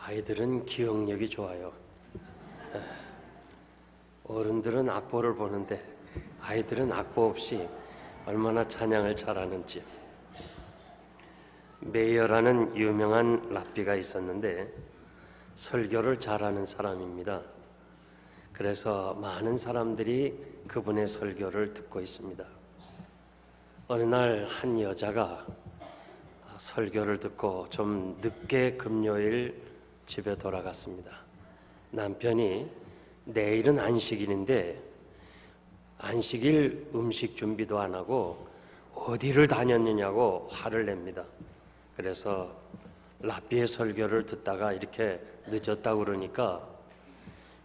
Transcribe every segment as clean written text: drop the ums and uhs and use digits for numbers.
아이들은 기억력이 좋아요. 어른들은 악보를 보는데 아이들은 악보 없이 얼마나 찬양을 잘하는지. 메이어라는 유명한 랍비가 있었는데 설교를 잘하는 사람입니다. 그래서 많은 사람들이 그분의 설교를 듣고 있습니다. 어느 날 한 여자가 설교를 듣고 좀 늦게 금요일 집에 돌아갔습니다. 남편이 내일은 안식일인데 안식일 음식 준비도 안 하고 어디를 다녔느냐고 화를 냅니다. 그래서 랍비의 설교를 듣다가 이렇게 늦었다고 그러니까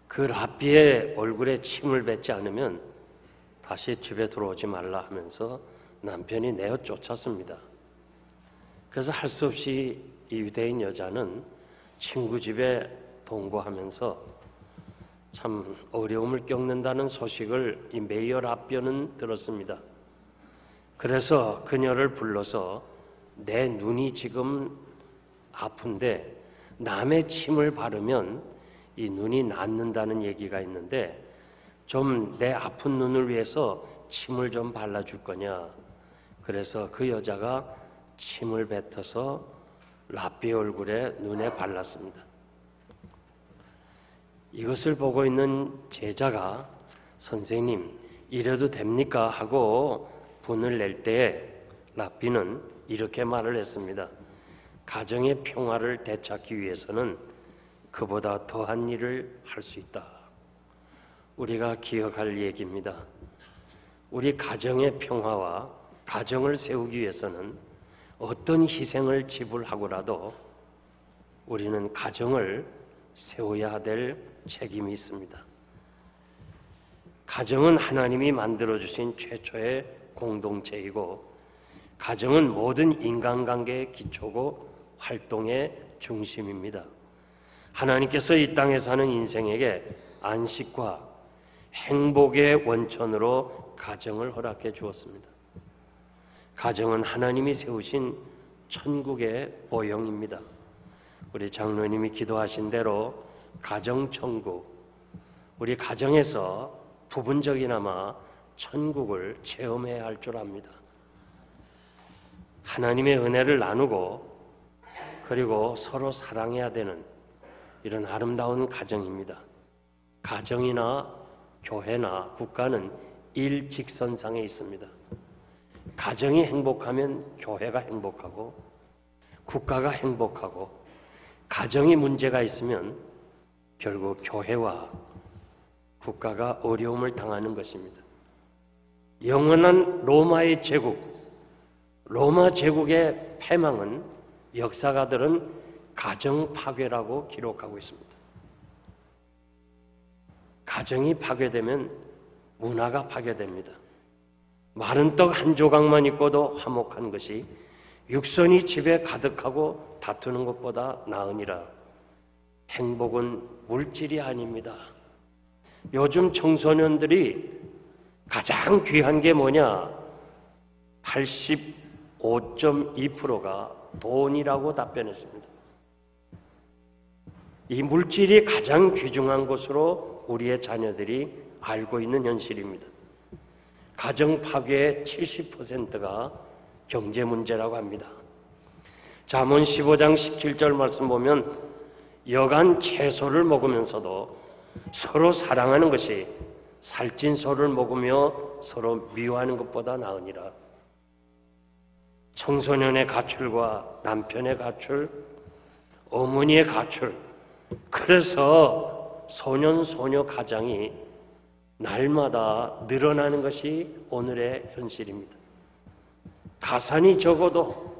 그 랍비의 얼굴에 침을 뱉지 않으면 다시 집에 들어오지 말라 하면서 남편이 내어 쫓았습니다. 그래서 할 수 없이 이 유대인 여자는 친구 집에 동거하면서 참 어려움을 겪는다는 소식을 이 메이어 랍비는 들었습니다. 그래서 그녀를 불러서 내 눈이 지금 아픈데 남의 침을 바르면 이 눈이 낫는다는 얘기가 있는데 좀 내 아픈 눈을 위해서 침을 좀 발라줄 거냐. 그래서 그 여자가 침을 뱉어서 랍비의 얼굴에 눈에 발랐습니다. 이것을 보고 있는 제자가 선생님 이래도 됩니까? 하고 분을 낼 때에 랍비는 이렇게 말을 했습니다. 가정의 평화를 되찾기 위해서는 그보다 더한 일을 할 수 있다. 우리가 기억할 얘기입니다. 우리 가정의 평화와 가정을 세우기 위해서는 어떤 희생을 지불하고라도 우리는 가정을 세워야 될 책임이 있습니다. 가정은 하나님이 만들어주신 최초의 공동체이고 가정은 모든 인간관계의 기초고 활동의 중심입니다. 하나님께서 이 땅에 사는 인생에게 안식과 행복의 원천으로 가정을 허락해 주었습니다. 가정은 하나님이 세우신 천국의 모형입니다. 우리 장로님이 기도하신 대로 가정천국, 우리 가정에서 부분적이나마 천국을 체험해야 할 줄 압니다. 하나님의 은혜를 나누고 그리고 서로 사랑해야 되는 이런 아름다운 가정입니다. 가정이나 교회나 국가는 일직선상에 있습니다. 가정이 행복하면 교회가 행복하고 국가가 행복하고 가정이 문제가 있으면 결국 교회와 국가가 어려움을 당하는 것입니다. 영원한 로마의 제국, 로마 제국의 패망은 역사가들은 가정 파괴라고 기록하고 있습니다. 가정이 파괴되면 문화가 파괴됩니다. 마른 떡 한 조각만 있고도 화목한 것이 육선이 집에 가득하고 다투는 것보다 나으니라. 행복은 물질이 아닙니다. 요즘 청소년들이 가장 귀한 게 뭐냐? 85.2%가 돈이라고 답변했습니다. 이 물질이 가장 귀중한 것으로 우리의 자녀들이 알고 있는 현실입니다. 가정 파괴의 70%가 경제 문제라고 합니다. 잠언 15장 17절 말씀 보면 여간 채소를 먹으면서도 서로 사랑하는 것이 살찐 소를 먹으며 서로 미워하는 것보다 나으니라. 청소년의 가출과 남편의 가출, 어머니의 가출, 그래서 소년 소녀 가장이 날마다 늘어나는 것이 오늘의 현실입니다. 가산이 적어도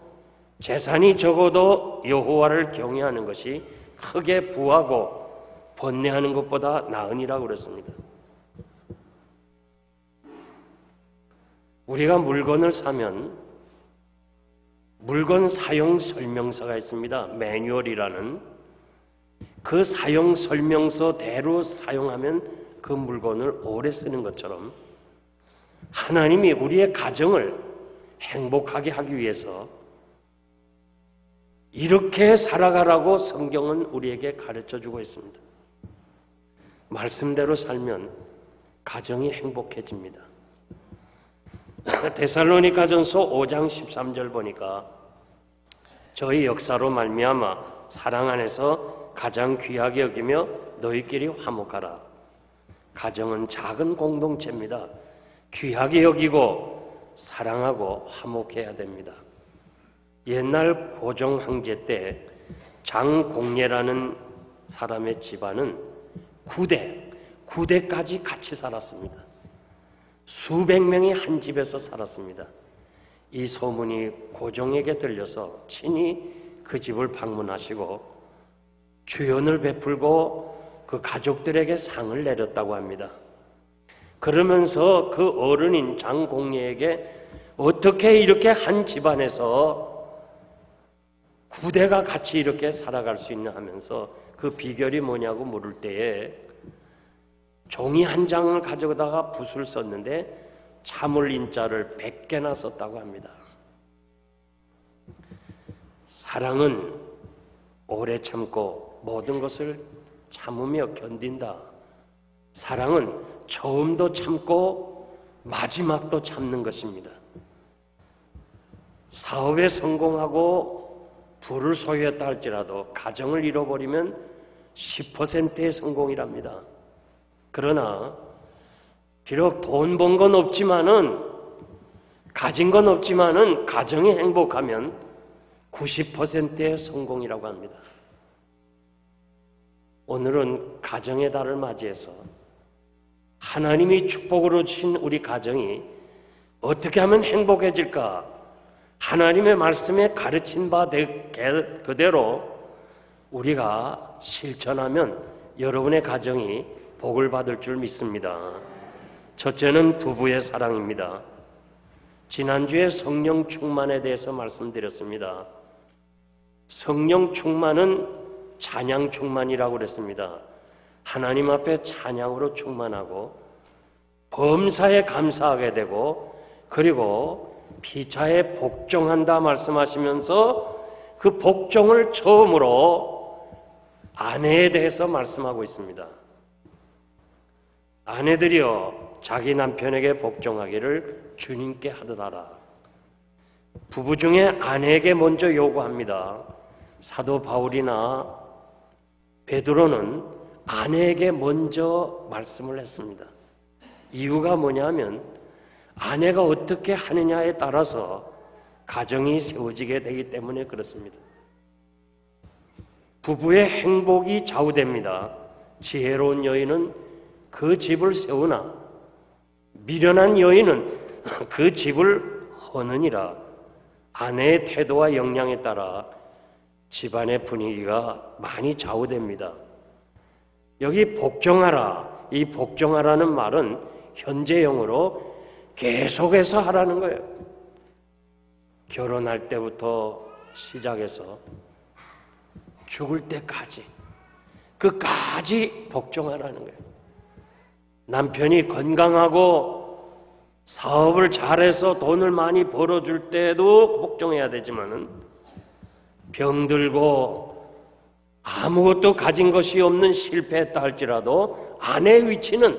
재산이 적어도 여호와를 경외하는 것이 크게 부하고 번뇌하는 것보다 나으니라고 그랬습니다. 우리가 물건을 사면 물건 사용 설명서가 있습니다. 매뉴얼이라는 그 사용 설명서대로 사용하면 그 물건을 오래 쓰는 것처럼 하나님이 우리의 가정을 행복하게 하기 위해서 이렇게 살아가라고 성경은 우리에게 가르쳐주고 있습니다. 말씀대로 살면 가정이 행복해집니다. 데살로니가전서 5장 13절 보니까 저희 역사로 말미암아 사랑 안에서 가장 귀하게 여기며 너희끼리 화목하라. 가정은 작은 공동체입니다. 귀하게 여기고 사랑하고 화목해야 됩니다. 옛날 고종 황제 때 장공예라는 사람의 집안은 9대까지 같이 살았습니다. 수백 명이 한 집에서 살았습니다. 이 소문이 고종에게 들려서 친히 그 집을 방문하시고 주연을 베풀고 그 가족들에게 상을 내렸다고 합니다. 그러면서 그 어른인 장공예에게 어떻게 이렇게 한 집안에서 9대가 같이 이렇게 살아갈 수 있냐 하면서 그 비결이 뭐냐고 물을 때에 종이 한 장을 가져다가 붓을 썼는데 참을 인자를 100개나 썼다고 합니다. 사랑은 오래 참고 모든 것을 참으며 견딘다. 사랑은 처음도 참고 마지막도 참는 것입니다. 사업에 성공하고 부를 소유했다 할지라도 가정을 잃어버리면 10%의 성공이랍니다. 그러나 비록 돈 번 건 없지만은 가진 건 없지만은 가정이 행복하면 90%의 성공이라고 합니다. 오늘은 가정의 달을 맞이해서 하나님이 축복으로 주신 우리 가정이 어떻게 하면 행복해질까? 하나님의 말씀에 가르친 바 그대로 우리가 실천하면 여러분의 가정이 복을 받을 줄 믿습니다. 첫째는 부부의 사랑입니다. 지난주에 성령 충만에 대해서 말씀드렸습니다. 성령 충만은 찬양 충만이라고 그랬습니다. 하나님 앞에 찬양으로 충만하고 범사에 감사하게 되고 그리고 피차에 복종한다 말씀하시면서 그 복종을 처음으로 아내에 대해서 말씀하고 있습니다. 아내들이여 자기 남편에게 복종하기를 주님께 하듯 하라. 부부 중에 아내에게 먼저 요구합니다. 사도 바울이나 베드로는 아내에게 먼저 말씀을 했습니다. 이유가 뭐냐면 아내가 어떻게 하느냐에 따라서 가정이 세워지게 되기 때문에 그렇습니다. 부부의 행복이 좌우됩니다. 지혜로운 여인은 그 집을 세우나 미련한 여인은 그 집을 허느니라. 아내의 태도와 역량에 따라 집안의 분위기가 많이 좌우됩니다. 여기 복종하라, 이 복종하라는 말은 현재형으로 계속해서 하라는 거예요. 결혼할 때부터 시작해서 죽을 때까지 끝까지 복종하라는 거예요. 남편이 건강하고 사업을 잘해서 돈을 많이 벌어줄 때도 복종해야 되지만은 병들고 아무것도 가진 것이 없는 실패했다 할지라도 아내의 위치는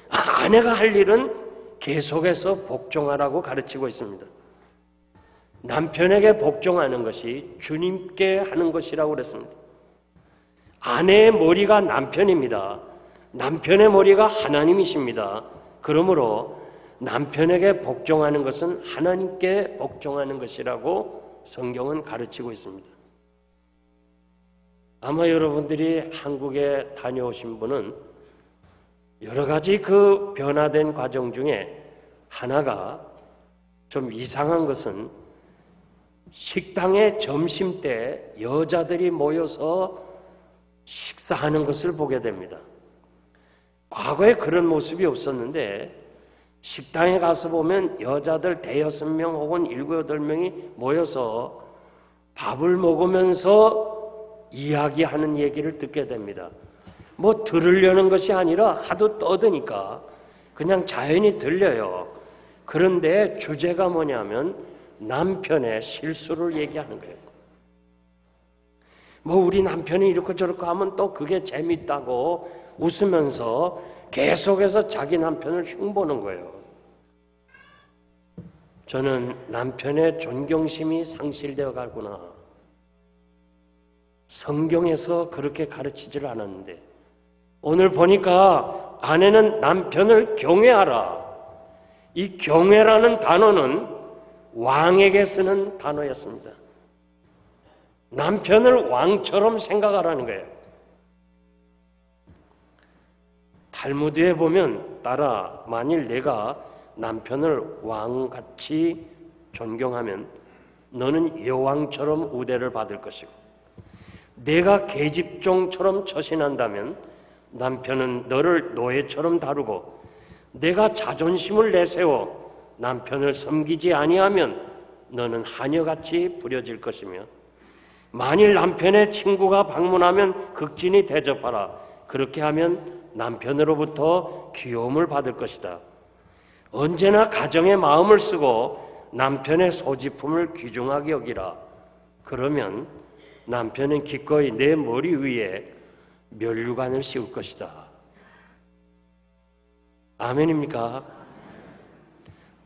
아내가 할 일은 계속해서 복종하라고 가르치고 있습니다. 남편에게 복종하는 것이 주님께 하는 것이라고 그랬습니다. 아내의 머리가 남편입니다. 남편의 머리가 하나님이십니다. 그러므로 남편에게 복종하는 것은 하나님께 복종하는 것이라고 성경은 가르치고 있습니다. 아마 여러분들이 한국에 다녀오신 분은 여러 가지 그 변화된 과정 중에 하나가 좀 이상한 것은 식당에 점심 때 여자들이 모여서 식사하는 것을 보게 됩니다. 과거에 그런 모습이 없었는데 식당에 가서 보면 여자들 5-6명 혹은 7-8명이 모여서 밥을 먹으면서 이야기하는 얘기를 듣게 됩니다. 뭐 들으려는 것이 아니라 하도 떠드니까 그냥 자연히 들려요. 그런데 주제가 뭐냐면 남편의 실수를 얘기하는 거예요. 뭐 우리 남편이 이렇게 저렇게 하면 또 그게 재밌다고 웃으면서 계속해서 자기 남편을 흉보는 거예요. 저는 남편의 존경심이 상실되어 가구나. 성경에서 그렇게 가르치질 않았는데 오늘 보니까 아내는 남편을 경외하라. 이 경외라는 단어는 왕에게 쓰는 단어였습니다. 남편을 왕처럼 생각하라는 거예요. 탈무드에 보면 따라 만일 내가 남편을 왕같이 존경하면 너는 여왕처럼 우대를 받을 것이고 내가 계집종처럼 처신한다면 남편은 너를 노예처럼 다루고 내가 자존심을 내세워 남편을 섬기지 아니하면 너는 하녀같이 부려질 것이며 만일 남편의 친구가 방문하면 극진히 대접하라. 그렇게 하면 남편으로부터 귀여움을 받을 것이다. 언제나 가정의 마음을 쓰고 남편의 소지품을 귀중하게 여기라. 그러면 남편은 기꺼이 내 머리 위에 면류관을 씌울 것이다. 아멘입니까?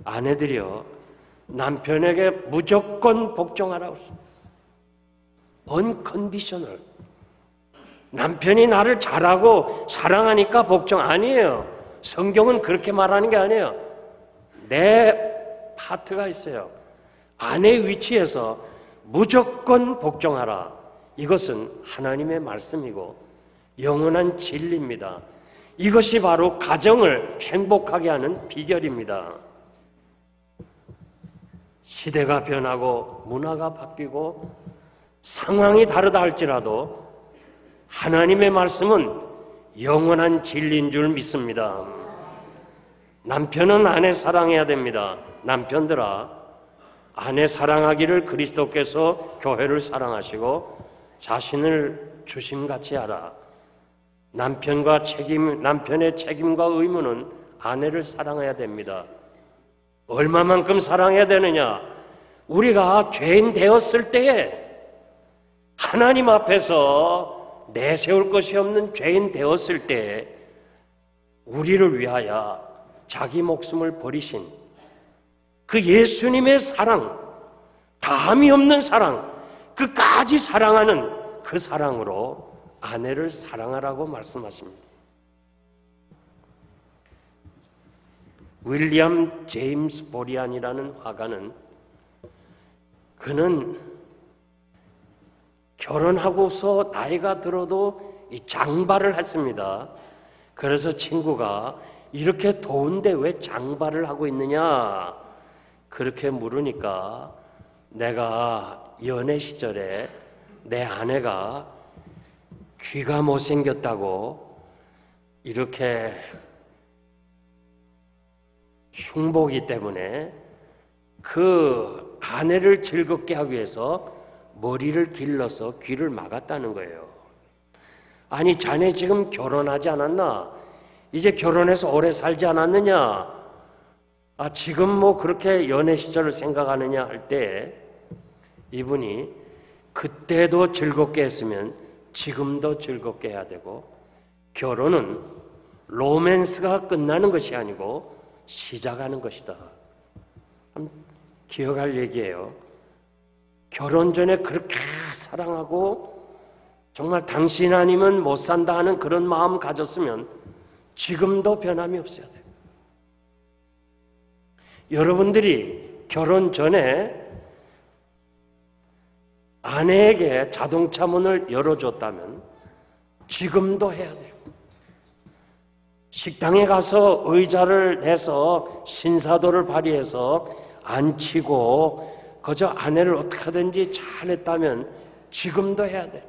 아내들이여 남편에게 무조건 복종하라고 했습니다. 언컨디셔널. 남편이 나를 잘하고 사랑하니까 복종 아니에요. 성경은 그렇게 말하는 게 아니에요. 내 파트가 있어요. 아내의 위치에서 무조건 복종하라. 이것은 하나님의 말씀이고 영원한 진리입니다. 이것이 바로 가정을 행복하게 하는 비결입니다. 시대가 변하고 문화가 바뀌고 상황이 다르다 할지라도 하나님의 말씀은 영원한 진리인 줄 믿습니다. 남편은 아내 사랑해야 됩니다. 남편들아, 아내 사랑하기를 그리스도께서 교회를 사랑하시고 자신을 주심같이 하라. 남편의 책임과 의무는 아내를 사랑해야 됩니다. 얼마만큼 사랑해야 되느냐? 우리가 죄인 되었을 때에 하나님 앞에서 내세울 것이 없는 죄인 되었을 때에 우리를 위하여 자기 목숨을 버리신 그 예수님의 사랑, 다함이 없는 사랑, 끝까지 사랑하는 그 사랑으로 아내를 사랑하라고 말씀하십니다. 윌리엄 제임스 보리안이라는 화가는 그는 결혼하고서 나이가 들어도 이 장발을 했습니다. 그래서 친구가 이렇게 더운데 왜 장발을 하고 있느냐 그렇게 물으니까 내가 연애 시절에 내 아내가 귀가 못생겼다고 이렇게 흉보기 때문에 그 아내를 즐겁게 하기 위해서 머리를 길러서 귀를 막았다는 거예요. 아니 자네 지금 결혼하지 않았나? 이제 결혼해서 오래 살지 않았느냐? 지금 뭐 그렇게 연애 시절을 생각하느냐 할 때 이분이 그때도 즐겁게 했으면 지금도 즐겁게 해야 되고 결혼은 로맨스가 끝나는 것이 아니고 시작하는 것이다. 기억할 얘기예요. 결혼 전에 그렇게 사랑하고 정말 당신 아니면 못 산다 하는 그런 마음 가졌으면 지금도 변함이 없어야 돼요. 여러분들이 결혼 전에 아내에게 자동차 문을 열어줬다면 지금도 해야 돼요. 식당에 가서 의자를 내서 신사도를 발휘해서 앉히고 그저 아내를 어떻게 하든지 잘했다면 지금도 해야 돼요.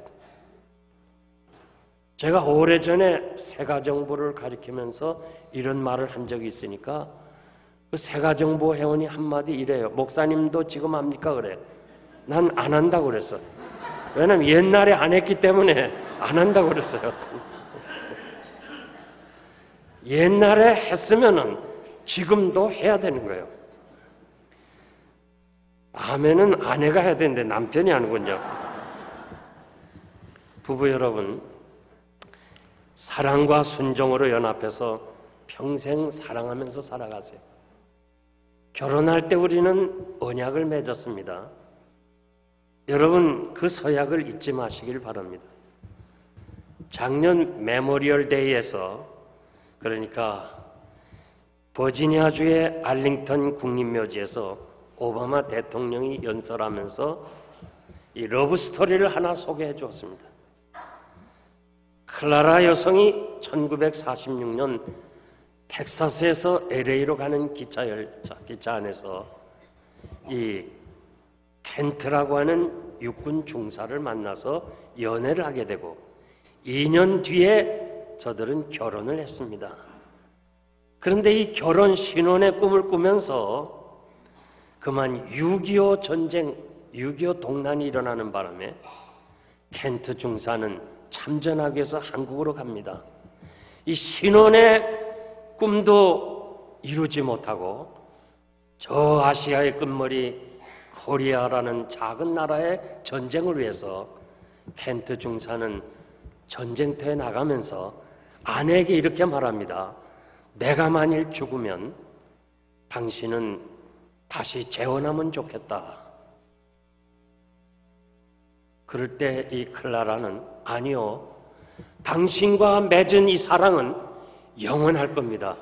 제가 오래전에 새가정부를 가리키면서 이런 말을 한 적이 있으니까 그 새가정부 회원이 한마디 이래요. 목사님도 지금 합니까? 그래. 난 안 한다고 그랬어. 왜냐면 옛날에 안 했기 때문에 안 한다고 그랬어요. 옛날에 했으면은 지금도 해야 되는 거예요. 아멘은 아내가 해야 되는데 남편이 하는군요. 부부 여러분, 사랑과 순종으로 연합해서 평생 사랑하면서 살아가세요. 결혼할 때 우리는 언약을 맺었습니다. 여러분, 그 서약을 잊지 마시길 바랍니다. 작년 메모리얼 데이에서, 그러니까 버지니아주의 알링턴 국립묘지에서 오바마 대통령이 연설하면서 이 러브 스토리를 하나 소개해 주었습니다. 클라라 여성이 1946년 텍사스에서 LA로 가는 기차 안에서 이 켄트라고 하는 육군 중사를 만나서 연애를 하게 되고 2년 뒤에 저들은 결혼을 했습니다. 그런데 이 결혼 신혼의 꿈을 꾸면서 그만 6.25 전쟁, 6.25 동란이 일어나는 바람에 켄트 중사는 참전하기 위해서 한국으로 갑니다. 이 신혼의 꿈도 이루지 못하고 저 아시아의 끝머리 코리아라는 작은 나라의 전쟁을 위해서 켄트 중사는 전쟁터에 나가면서 아내에게 이렇게 말합니다. 내가 만일 죽으면 당신은 다시 재혼하면 좋겠다. 그럴 때 이 클라라는 아니요, 당신과 맺은 이 사랑은 영원할 겁니다.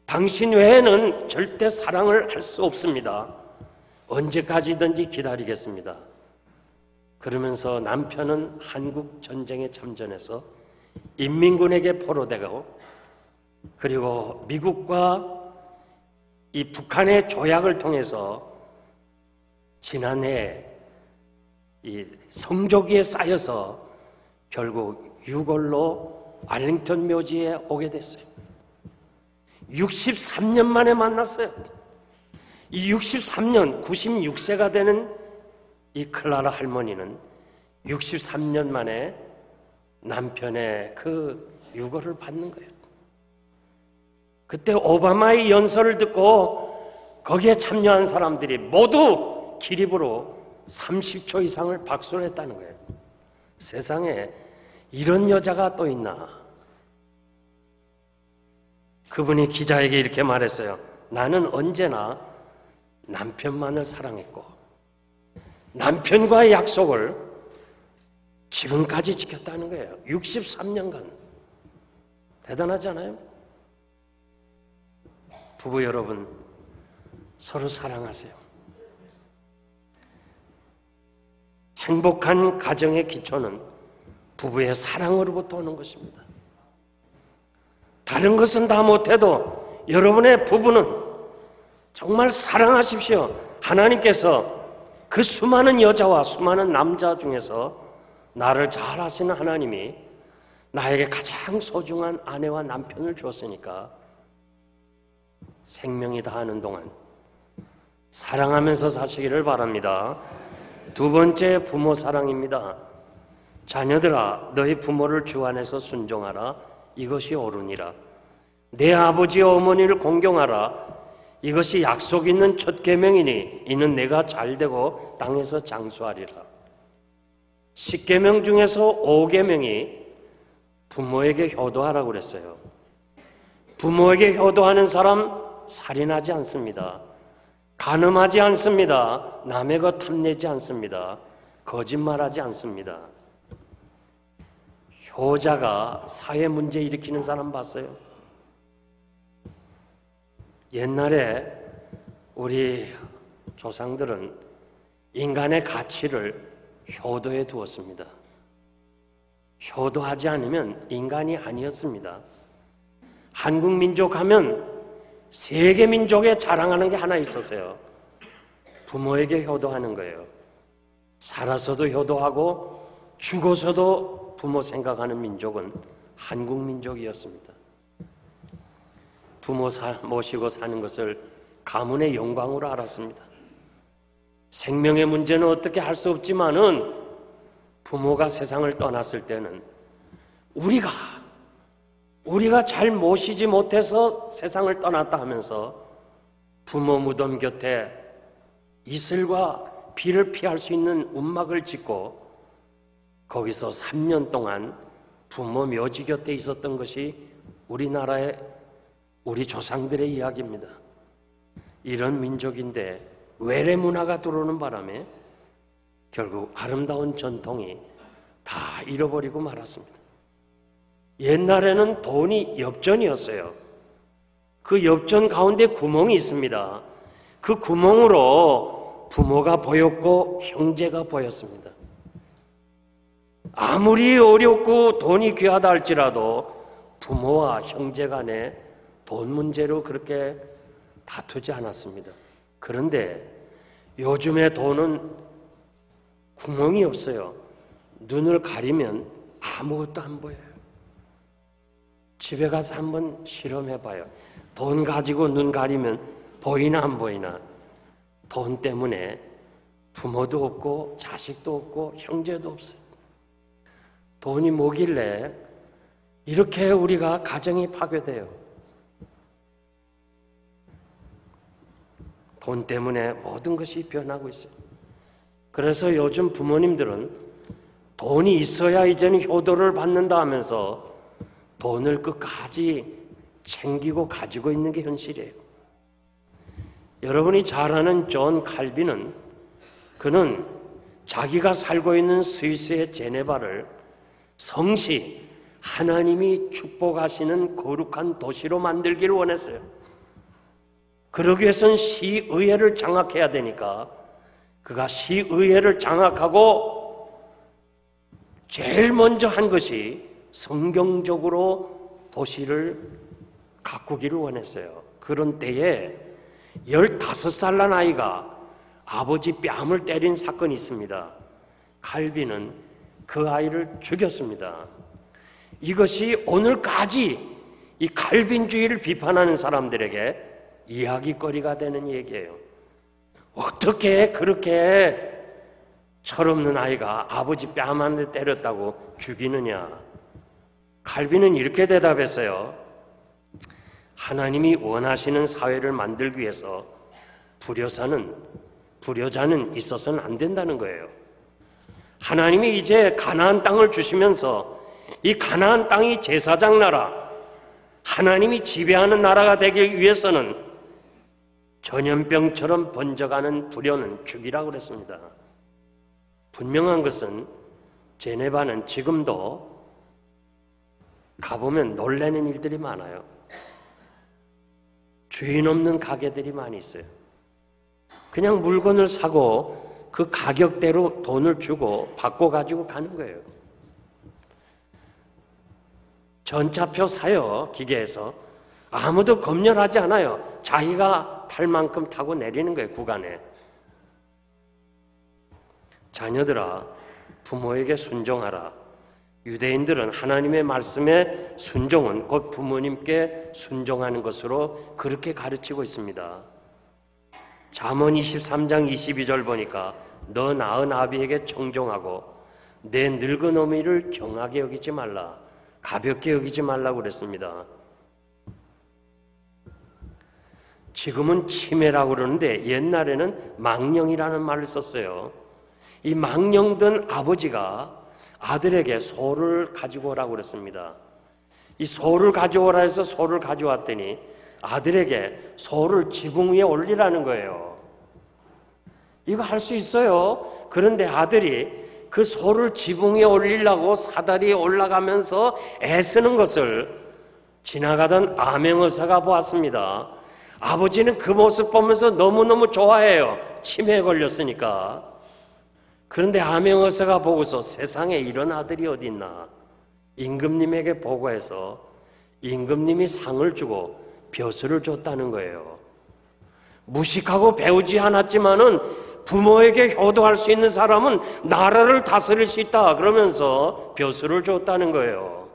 당신 외에는 절대 사랑을 할 수 없습니다. 언제까지든지 기다리겠습니다. 그러면서 남편은 한국 전쟁에 참전해서 인민군에게 포로되고 그리고 미국과 이 북한의 조약을 통해서 지난해 이 성조기에 쌓여서 결국 유골로 알링턴 묘지에 오게 됐어요. 63년 만에 만났어요. 이 63년, 96세가 되는 이 클라라 할머니는 63년 만에 남편의 그 유골을 받는 거예요. 그때 오바마의 연설을 듣고 거기에 참여한 사람들이 모두 기립으로 30초 이상을 박수를 했다는 거예요. 세상에 이런 여자가 또 있나? 그분이 기자에게 이렇게 말했어요. 나는 언제나 남편만을 사랑했고 남편과의 약속을 지금까지 지켰다는 거예요. 63년간. 대단하지 않아요? 부부 여러분, 서로 사랑하세요. 행복한 가정의 기초는 부부의 사랑으로부터 오는 것입니다. 다른 것은 다 못해도 여러분의 부부는 정말 사랑하십시오. 하나님께서 그 수많은 여자와 수많은 남자 중에서 나를 잘 아시는 하나님이 나에게 가장 소중한 아내와 남편을 주었으니까 생명이 다하는 동안 사랑하면서 사시기를 바랍니다. 두 번째, 부모 사랑입니다. 자녀들아, 너희 부모를 주 안에서 순종하라. 이것이 옳으니라. 내 아버지와 어머니를 공경하라. 이것이 약속 있는 첫 계명이니 이는 내가 잘되고 땅에서 장수하리라. 10계명 중에서 5계명이 부모에게 효도하라고 그랬어요. 부모에게 효도하는 사람 살인하지 않습니다. 간음하지 않습니다. 남의 것 탐내지 않습니다. 거짓말하지 않습니다. 효자가 사회 문제 일으키는 사람 봤어요? 옛날에 우리 조상들은 인간의 가치를 효도에 두었습니다. 효도하지 않으면 인간이 아니었습니다. 한국 민족 하면 세계 민족에 자랑하는 게 하나 있었어요. 부모에게 효도하는 거예요. 살아서도 효도하고 죽어서도 부모 생각하는 민족은 한국 민족이었습니다. 부모 모시고 사는 것을 가문의 영광으로 알았습니다. 생명의 문제는 어떻게 할 수 없지만은 부모가 세상을 떠났을 때는 우리가 잘 모시지 못해서 세상을 떠났다 하면서 부모 무덤 곁에 이슬과 비를 피할 수 있는 움막을 짓고 거기서 3년 동안 부모 묘지 곁에 있었던 것이 우리나라의 우리 조상들의 이야기입니다. 이런 민족인데 외래 문화가 들어오는 바람에 결국 아름다운 전통이 다 잃어버리고 말았습니다. 옛날에는 돈이 엽전이었어요. 그 엽전 가운데 구멍이 있습니다. 그 구멍으로 부모가 보였고 형제가 보였습니다. 아무리 어렵고 돈이 귀하다 할지라도 부모와 형제 간에 돈 문제로 그렇게 다투지 않았습니다. 그런데 요즘의 돈은 구멍이 없어요. 눈을 가리면 아무것도 안 보여요. 집에 가서 한번 실험해봐요. 돈 가지고 눈 가리면 보이나 안 보이나. 돈 때문에 부모도 없고 자식도 없고 형제도 없어요. 돈이 뭐길래 이렇게 우리가 가정이 파괴돼요. 돈 때문에 모든 것이 변하고 있어요. 그래서 요즘 부모님들은 돈이 있어야 이제는 효도를 받는다 하면서 돈을 끝까지 챙기고 가지고 있는 게 현실이에요. 여러분이 잘 아는 존 칼빈은 그는 자기가 살고 있는 스위스의 제네바를 성시 하나님이 축복하시는 거룩한 도시로 만들기를 원했어요. 그러기 위해서는 시의회를 장악해야 되니까 그가 시의회를 장악하고 제일 먼저 한 것이 성경적으로 도시를 가꾸기를 원했어요. 그런 때에 15살 난 아이가 아버지 뺨을 때린 사건이 있습니다. 칼빈은 그 아이를 죽였습니다. 이것이 오늘까지 이 칼빈주의를 비판하는 사람들에게 이야기거리가 되는 얘기예요. 어떻게 그렇게 철없는 아이가 아버지 뺨 한 대 때렸다고 죽이느냐. 칼빈은 이렇게 대답했어요. 하나님이 원하시는 사회를 만들기 위해서 불효자는 있어서는 안 된다는 거예요. 하나님이 이제 가나안 땅을 주시면서 이 가나안 땅이 제사장 나라, 하나님이 지배하는 나라가 되기 위해서는 전염병처럼 번져가는 불효는 죽이라고 그랬습니다. 분명한 것은 제네바는 지금도 가보면 놀라는 일들이 많아요. 주인 없는 가게들이 많이 있어요. 그냥 물건을 사고 그 가격대로 돈을 주고 받고 가지고 가는 거예요. 전차표 사요, 기계에서. 아무도 검열하지 않아요. 자기가 탈 만큼 타고 내리는 거예요, 구간에. 자녀들아, 부모에게 순종하라. 유대인들은 하나님의 말씀에 순종은 곧 부모님께 순종하는 것으로 그렇게 가르치고 있습니다. 잠언 23장 22절 보니까 너 낳은 아비에게 청종하고 내 늙은 어미를 경하게 여기지 말라, 가볍게 여기지 말라고 그랬습니다. 지금은 치매라고 그러는데 옛날에는 망령이라는 말을 썼어요. 이 망령된 아버지가 아들에게 소를 가지고 오라고 그랬습니다. 이 소를 가져오라 해서 소를 가져왔더니 아들에게 소를 지붕 위에 올리라는 거예요. 이거 할 수 있어요. 그런데 아들이 그 소를 지붕 위에 올리려고 사다리에 올라가면서 애쓰는 것을 지나가던 암행어사가 보았습니다. 아버지는 그 모습 보면서 너무너무 좋아해요. 치매에 걸렸으니까. 그런데 암행어사가 보고서 세상에 이런 아들이 어디 있나. 임금님에게 보고해서 임금님이 상을 주고 벼슬을 줬다는 거예요. 무식하고 배우지 않았지만은 부모에게 효도할 수 있는 사람은 나라를 다스릴 수 있다 그러면서 벼슬을 줬다는 거예요.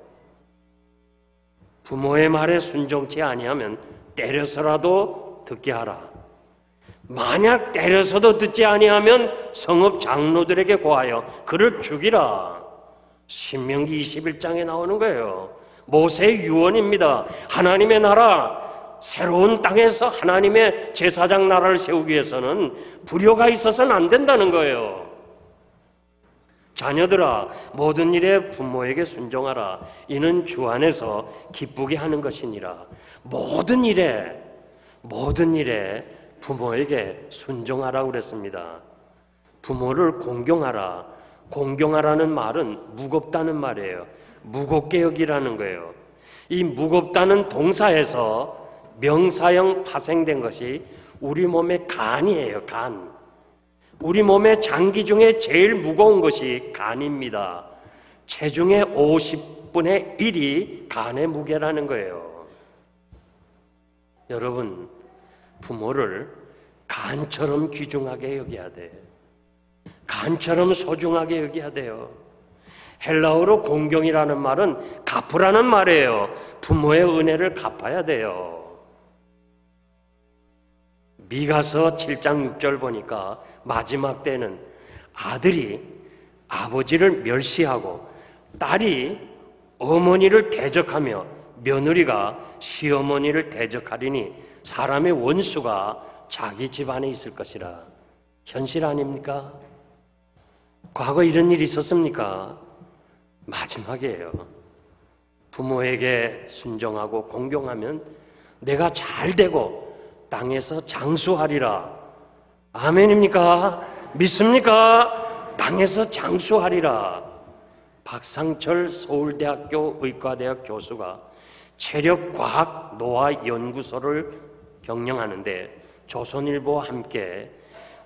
부모의 말에 순종치 아니하면 때려서라도 듣게 하라. 만약 때려서도 듣지 아니하면 성읍 장로들에게 고하여 그를 죽이라. 신명기 21장에 나오는 거예요. 모세의 유언입니다. 하나님의 나라, 새로운 땅에서 하나님의 제사장 나라를 세우기 위해서는 불효가 있어서는 안 된다는 거예요. 자녀들아 모든 일에 부모에게 순종하라. 이는 주 안에서 기쁘게 하는 것이니라. 모든 일에 부모에게 순종하라고 그랬습니다. 부모를 공경하라. 공경하라는 말은 무겁다는 말이에요. 무겁게 여기라는 거예요. 이 무겁다는 동사에서 명사형 파생된 것이 우리 몸의 간이에요. 간. 우리 몸의 장기 중에 제일 무거운 것이 간입니다. 체중의 50분의 1이 간의 무게라는 거예요. 여러분, 부모를 간처럼 귀중하게 여겨야 돼. 간처럼 소중하게 여겨야 돼요. 헬라어로 공경이라는 말은 갚으라는 말이에요. 부모의 은혜를 갚아야 돼요. 미가서 7장 6절 보니까 마지막 때는 아들이 아버지를 멸시하고 딸이 어머니를 대적하며 며느리가 시어머니를 대적하리니 사람의 원수가 자기 집안에 있을 것이라. 현실 아닙니까? 과거 이런 일이 있었습니까? 마지막이에요. 부모에게 순종하고 공경하면 내가 잘 되고 땅에서 장수하리라. 아멘입니까? 믿습니까? 땅에서 장수하리라. 박상철 서울대학교 의과대학 교수가 체력과학 노화 연구소를 경영하는데 조선일보와 함께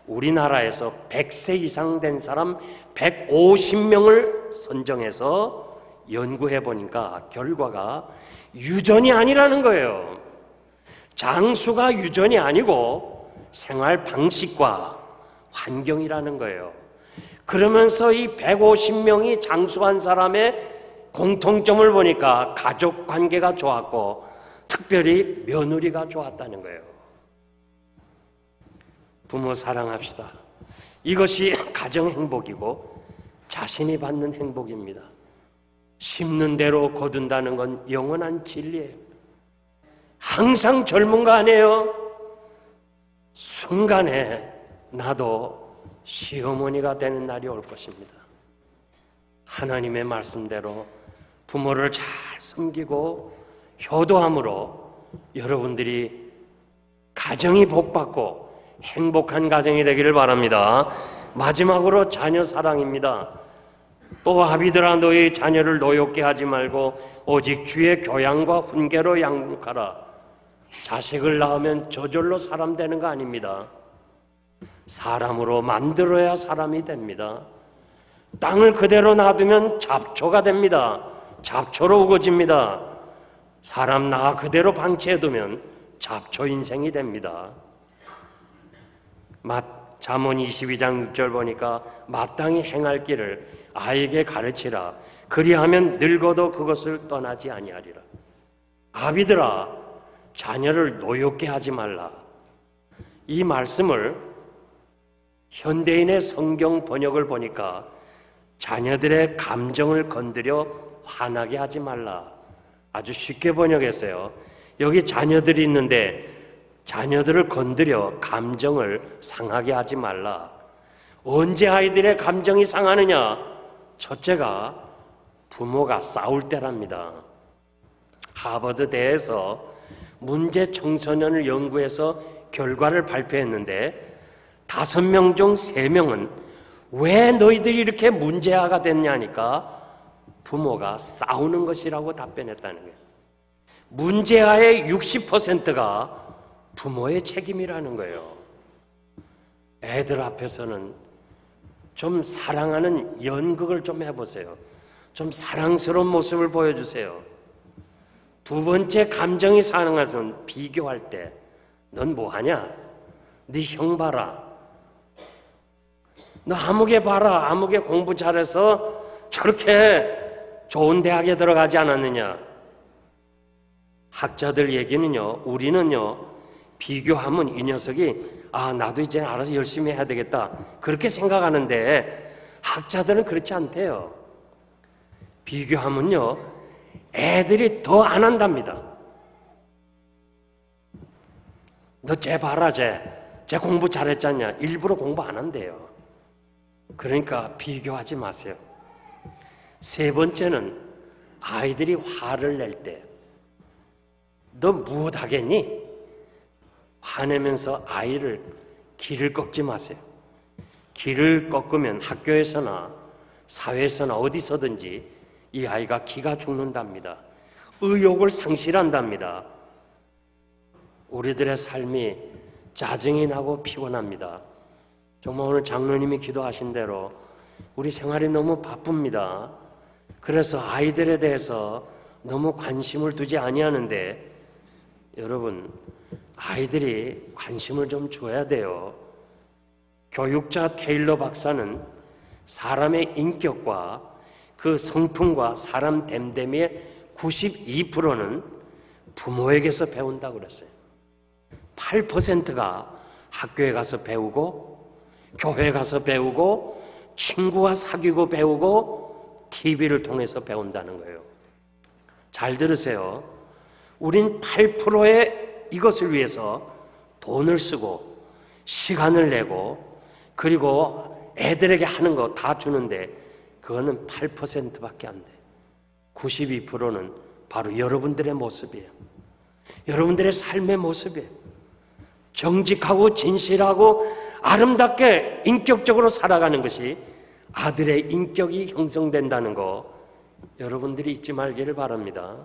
우리나라에서 100세 이상 된 사람 150명을 선정해서 연구해 보니까 결과가 유전이 아니라는 거예요. 장수가 유전이 아니고 생활 방식과 환경이라는 거예요. 그러면서 이 150명이 장수한 사람의 공통점을 보니까 가족 관계가 좋았고 특별히 며느리가 좋았다는 거예요. 부모 사랑합시다. 이것이 가정 행복이고 자신이 받는 행복입니다. 심는 대로 거둔다는 건 영원한 진리예요. 항상 젊은 거 아니에요? 순간에 나도 시어머니가 되는 날이 올 것입니다. 하나님의 말씀대로 부모를 잘 섬기고 효도함으로 여러분들이 가정이 복받고 행복한 가정이 되기를 바랍니다. 마지막으로 자녀 사랑입니다. 또 아비들아 너희 자녀를 노엽게 하지 말고 오직 주의 교양과 훈계로 양육하라. 자식을 낳으면 저절로 사람 되는 거 아닙니다. 사람으로 만들어야 사람이 됩니다. 땅을 그대로 놔두면 잡초가 됩니다. 잡초로 우거집니다. 사람 낳아 그대로 방치해두면 잡초 인생이 됩니다. 잠언 22장 6절 보니까 마땅히 행할 길을 아이에게 가르치라. 그리하면 늙어도 그것을 떠나지 아니하리라. 아비들아 자녀를 노엽게 하지 말라. 이 말씀을 현대인의 성경 번역을 보니까 자녀들의 감정을 건드려 화나게 하지 말라. 아주 쉽게 번역했어요. 여기 자녀들이 있는데 자녀들을 건드려 감정을 상하게 하지 말라. 언제 아이들의 감정이 상하느냐? 첫째가 부모가 싸울 때랍니다. 하버드대에서 문제 청소년을 연구해서 결과를 발표했는데 5명 중 3명은 왜 너희들이 이렇게 문제아가 됐냐니까 부모가 싸우는 것이라고 답변했다는 거예요. 문제아의 60%가 부모의 책임이라는 거예요. 애들 앞에서는 좀 사랑하는 연극을 좀 해보세요. 좀 사랑스러운 모습을 보여주세요. 두 번째 감정이 상하는 것은 비교할 때 넌 뭐하냐? 네 형 봐라. 너 아무개 봐라. 아무개 공부 잘해서 저렇게 좋은 대학에 들어가지 않았느냐? 학자들 얘기는요, 우리는요, 비교하면 이 녀석이 나도 이제 알아서 열심히 해야 되겠다 그렇게 생각하는데 학자들은 그렇지 않대요. 비교하면요 애들이 더 안 한답니다. 너 쟤 봐라, 쟤 공부 잘했잖냐. 일부러 공부 안 한대요. 그러니까 비교하지 마세요. 세 번째는 아이들이 화를 낼 때, 너 무엇 하겠니? 화내면서 아이를 길을 꺾지 마세요. 길을 꺾으면 학교에서나 사회에서나 어디서든지 이 아이가 기가 죽는답니다. 의욕을 상실한답니다. 우리들의 삶이 짜증이 나고 피곤합니다. 정말 오늘 장로님이 기도하신 대로 우리 생활이 너무 바쁩니다. 그래서 아이들에 대해서 너무 관심을 두지 아니하는데, 여러분, 아이들이 관심을 좀 줘야 돼요. 교육자 테일러 박사는 사람의 인격과 그 성품과 사람 됨됨이의 92%는 부모에게서 배운다고 그랬어요. 8%가 학교에 가서 배우고, 교회에 가서 배우고, 친구와 사귀고 배우고, TV를 통해서 배운다는 거예요. 잘 들으세요. 우린 8%의 이것을 위해서 돈을 쓰고 시간을 내고 그리고 애들에게 하는 거 다 주는데 그거는 8%밖에 안 돼. 92%는 바로 여러분들의 모습이에요. 여러분들의 삶의 모습이에요. 정직하고 진실하고 아름답게 인격적으로 살아가는 것이 아들의 인격이 형성된다는 거 여러분들이 잊지 말기를 바랍니다.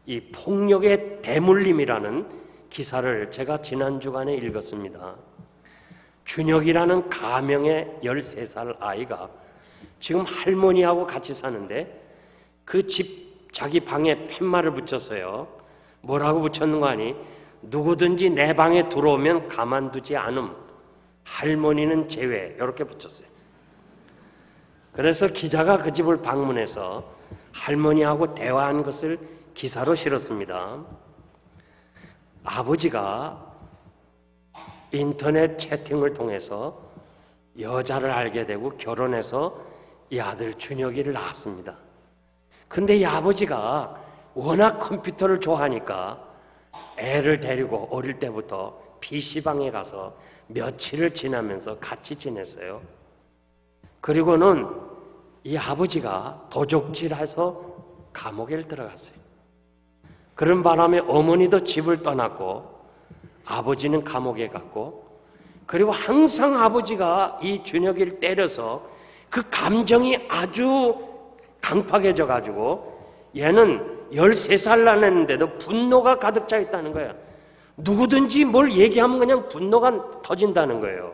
이 폭력의 대물림이라는 기사를 제가 지난 주간에 읽었습니다. 준혁이라는 가명의 13살 아이가 지금 할머니하고 같이 사는데 그 집 자기 방에 팻말을 붙였어요. 뭐라고 붙였는 거 아니? 누구든지 내 방에 들어오면 가만두지 않음, 할머니는 제외, 이렇게 붙였어요. 그래서 기자가 그 집을 방문해서 할머니하고 대화한 것을 기사로 실었습니다. 아버지가 인터넷 채팅을 통해서 여자를 알게 되고 결혼해서 이 아들 준혁이를 낳았습니다. 근데 이 아버지가 워낙 컴퓨터를 좋아하니까 애를 데리고 어릴 때부터 PC방에 가서 며칠을 지나면서 같이 지냈어요. 그리고는 이 아버지가 도적질해서 감옥에 들어갔어요. 그런 바람에 어머니도 집을 떠났고 아버지는 감옥에 갔고, 그리고 항상 아버지가 이 준혁이를 때려서 그 감정이 아주 강팍해져 가지고 얘는 13살 나는데도 분노가 가득 차 있다는 거야. 누구든지 뭘 얘기하면 그냥 분노가 터진다는 거예요.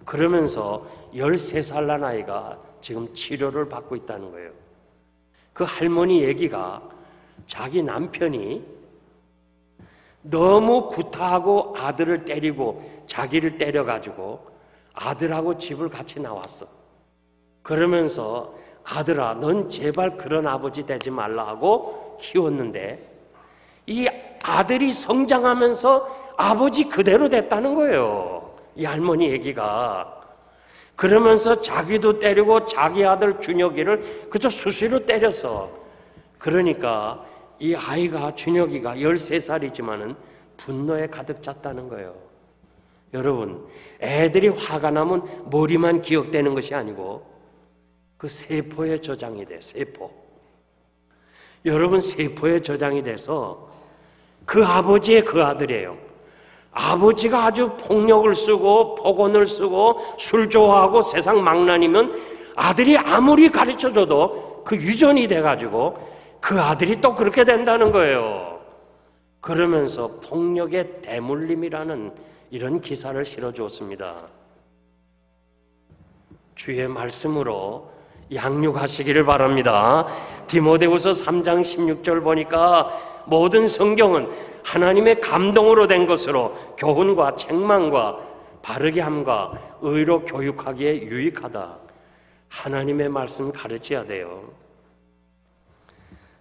그러면서 13살 난 아이가 지금 치료를 받고 있다는 거예요. 그 할머니 얘기가 자기 남편이 너무 구타하고 아들을 때리고 자기를 때려가지고 아들하고 집을 같이 나왔어. 그러면서 아들아, 넌 제발 그런 아버지 되지 말라 하고 키웠는데 이 아들이 성장하면서 아버지 그대로 됐다는 거예요. 이 할머니 얘기가. 그러면서 자기도 때리고 자기 아들 준혁이를 그저 수시로 때렸어. 그러니까 이 아이가, 준혁이가 13살이지만은 분노에 가득 찼다는 거예요. 여러분, 애들이 화가 나면 머리만 기억되는 것이 아니고 그 세포에 저장이 돼, 세포. 여러분, 세포에 저장이 돼서 그 아버지의 그 아들이에요. 아버지가 아주 폭력을 쓰고 폭언을 쓰고 술 좋아하고 세상 망나니면 아들이 아무리 가르쳐줘도 그 유전이 돼가지고 그 아들이 또 그렇게 된다는 거예요. 그러면서 폭력의 대물림이라는 이런 기사를 실어주었습니다. 주의 말씀으로 양육하시기를 바랍니다. 디모데후서 3장 16절 보니까 모든 성경은 하나님의 감동으로 된 것으로 교훈과 책망과 바르게 함과 의로 교육하기에 유익하다. 하나님의 말씀 가르쳐야 돼요.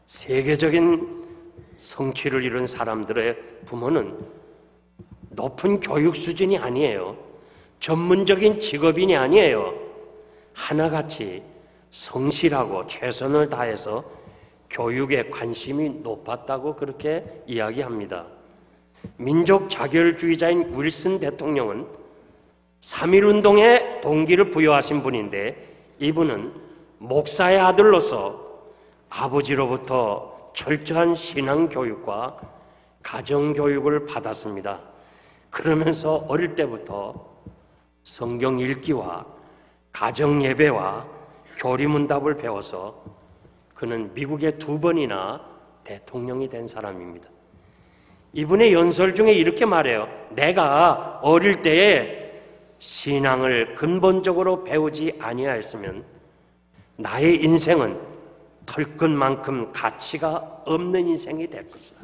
세계적인 성취를 이룬 사람들의 부모는 높은 교육 수준이 아니에요. 전문적인 직업인이 아니에요. 하나같이 성실하고 최선을 다해서 교육에 관심이 높았다고 그렇게 이야기합니다. 민족 자결주의자인 윌슨 대통령은 3.1운동에 동기를 부여하신 분인데 이분은 목사의 아들로서 아버지로부터 철저한 신앙 교육과 가정 교육을 받았습니다. 그러면서 어릴 때부터 성경 읽기와 가정 예배와 교리문답을 배워서 그는 미국에 2번이나 대통령이 된 사람입니다. 이분의 연설 중에 이렇게 말해요. 내가 어릴 때에 신앙을 근본적으로 배우지 아니하였으면 나의 인생은 털끝만큼 가치가 없는 인생이 될 것이다.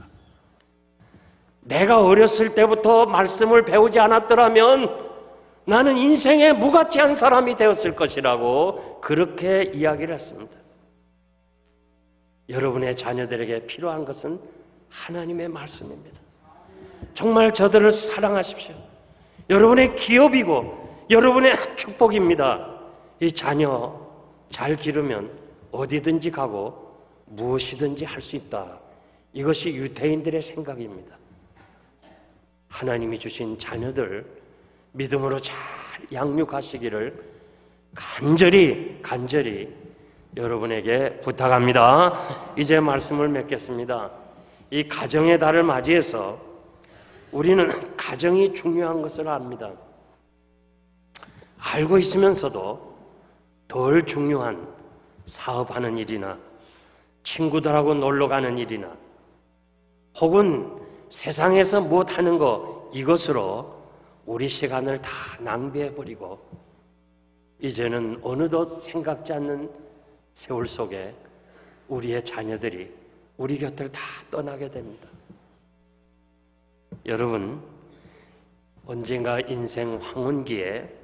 내가 어렸을 때부터 말씀을 배우지 않았더라면 나는 인생에 무가치한 사람이 되었을 것이라고 그렇게 이야기를 했습니다. 여러분의 자녀들에게 필요한 것은 하나님의 말씀입니다. 정말 저들을 사랑하십시오. 여러분의 기업이고 여러분의 축복입니다. 이 자녀 잘 기르면 어디든지 가고 무엇이든지 할 수 있다. 이것이 유대인들의 생각입니다. 하나님이 주신 자녀들 믿음으로 잘 양육하시기를 간절히 여러분에게 부탁합니다. 이제 말씀을 맺겠습니다. 이 가정의 달을 맞이해서 우리는 가정이 중요한 것을 압니다. 알고 있으면서도 덜 중요한 사업하는 일이나 친구들하고 놀러 가는 일이나 혹은 세상에서 못하는 거 이것으로 우리 시간을 다 낭비해버리고 이제는 어느덧 생각지 않는 세월 속에 우리의 자녀들이 우리 곁을 다 떠나게 됩니다. 여러분, 언젠가 인생 황혼기에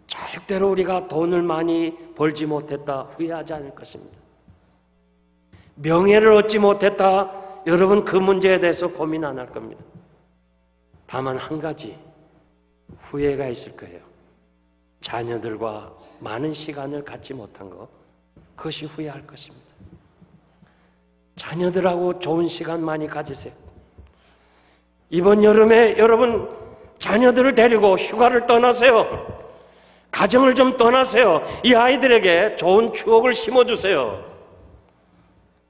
절대로 우리가 돈을 많이 벌지 못했다 후회하지 않을 것입니다. 명예를 얻지 못했다, 여러분 그 문제에 대해서 고민 안 할 겁니다. 다만 한 가지 후회가 있을 거예요. 자녀들과 많은 시간을 갖지 못한 것, 그것이 후회할 것입니다. 자녀들하고 좋은 시간 많이 가지세요. 이번 여름에 여러분 자녀들을 데리고 휴가를 떠나세요. 가정을 좀 떠나세요. 이 아이들에게 좋은 추억을 심어주세요.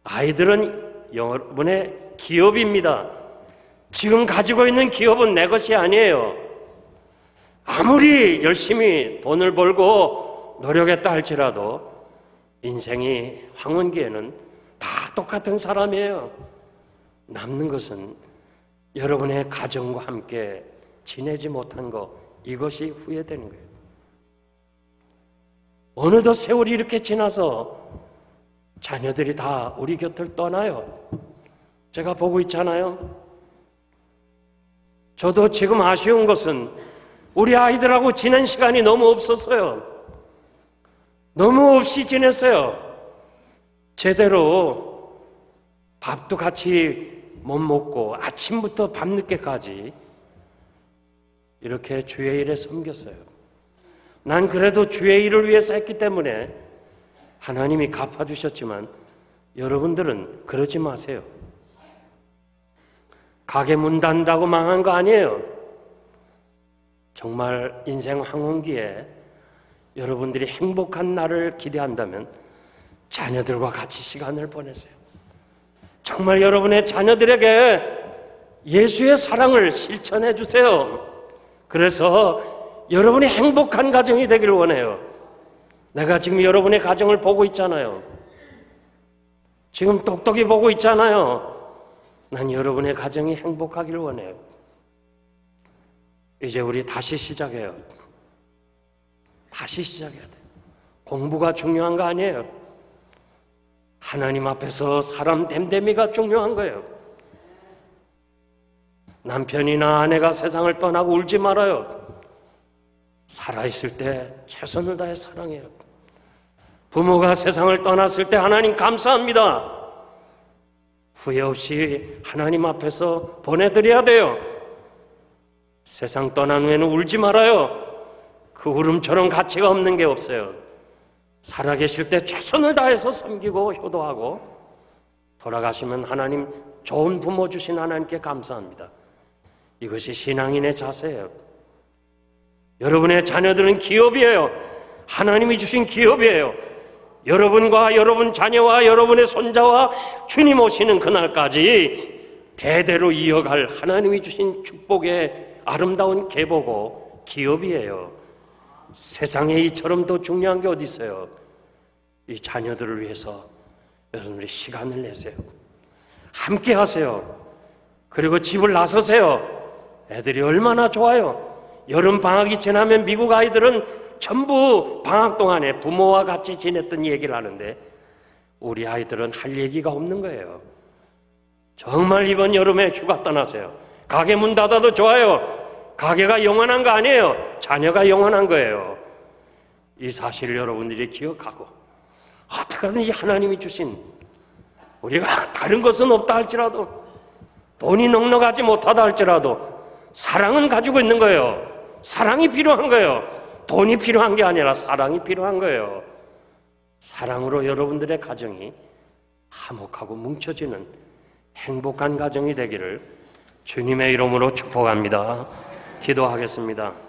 아이들은 여러분의 기업입니다. 지금 가지고 있는 기업은 내 것이 아니에요. 아무리 열심히 돈을 벌고 노력했다 할지라도 인생이 황혼기에는 다 똑같은 사람이에요. 남는 것은 여러분의 가정과 함께 지내지 못한 것, 이것이 후회되는 거예요. 어느덧 세월이 이렇게 지나서 자녀들이 다 우리 곁을 떠나요. 제가 보고 있잖아요. 저도 지금 아쉬운 것은 우리 아이들하고 지낸 시간이 너무 없었어요. 너무 없이 지냈어요. 제대로 밥도 같이 못 먹고 아침부터 밤늦게까지 이렇게 주의 일에 섬겼어요. 난 그래도 주의 일을 위해서 했기 때문에 하나님이 갚아주셨지만 여러분들은 그러지 마세요. 가게 문 닫는다고 망한 거 아니에요. 정말 인생 황혼기에 여러분들이 행복한 날을 기대한다면 자녀들과 같이 시간을 보내세요. 정말 여러분의 자녀들에게 예수의 사랑을 실천해 주세요. 그래서 여러분이 행복한 가정이 되길 원해요. 내가 지금 여러분의 가정을 보고 있잖아요. 지금 똑똑히 보고 있잖아요. 난 여러분의 가정이 행복하길 원해요. 이제 우리 다시 시작해요. 다시 시작해야 돼요. 공부가 중요한 거 아니에요. 하나님 앞에서 사람 됨됨이가 중요한 거예요. 남편이나 아내가 세상을 떠나고 울지 말아요. 살아있을 때 최선을 다해 사랑해요. 부모가 세상을 떠났을 때 하나님 감사합니다. 후회 없이 하나님 앞에서 보내드려야 돼요. 세상 떠난 후에는 울지 말아요. 그 울음처럼 가치가 없는 게 없어요. 살아계실 때 최선을 다해서 섬기고 효도하고 돌아가시면 하나님 좋은 부모 주신 하나님께 감사합니다. 이것이 신앙인의 자세예요. 여러분의 자녀들은 기업이에요. 하나님이 주신 기업이에요. 여러분과 여러분 자녀와 여러분의 손자와 주님 오시는 그날까지 대대로 이어갈 하나님이 주신 축복의 아름다운 계보고 기업이에요. 세상에 이처럼 더 중요한 게 어디 있어요? 이 자녀들을 위해서 여러분들이 시간을 내세요. 함께 하세요. 그리고 집을 나서세요. 애들이 얼마나 좋아요. 여름 방학이 지나면 미국 아이들은 전부 방학 동안에 부모와 같이 지냈던 얘기를 하는데 우리 아이들은 할 얘기가 없는 거예요. 정말 이번 여름에 휴가 떠나세요. 가게 문 닫아도 좋아요. 가게가 영원한 거 아니에요. 자녀가 영원한 거예요. 이 사실을 여러분들이 기억하고 어떻게든지 하나님이 주신, 우리가 다른 것은 없다 할지라도, 돈이 넉넉하지 못하다 할지라도 사랑은 가지고 있는 거예요. 사랑이 필요한 거예요. 돈이 필요한 게 아니라 사랑이 필요한 거예요. 사랑으로 여러분들의 가정이 화목하고 뭉쳐지는 행복한 가정이 되기를 주님의 이름으로 축복합니다. 기도하겠습니다.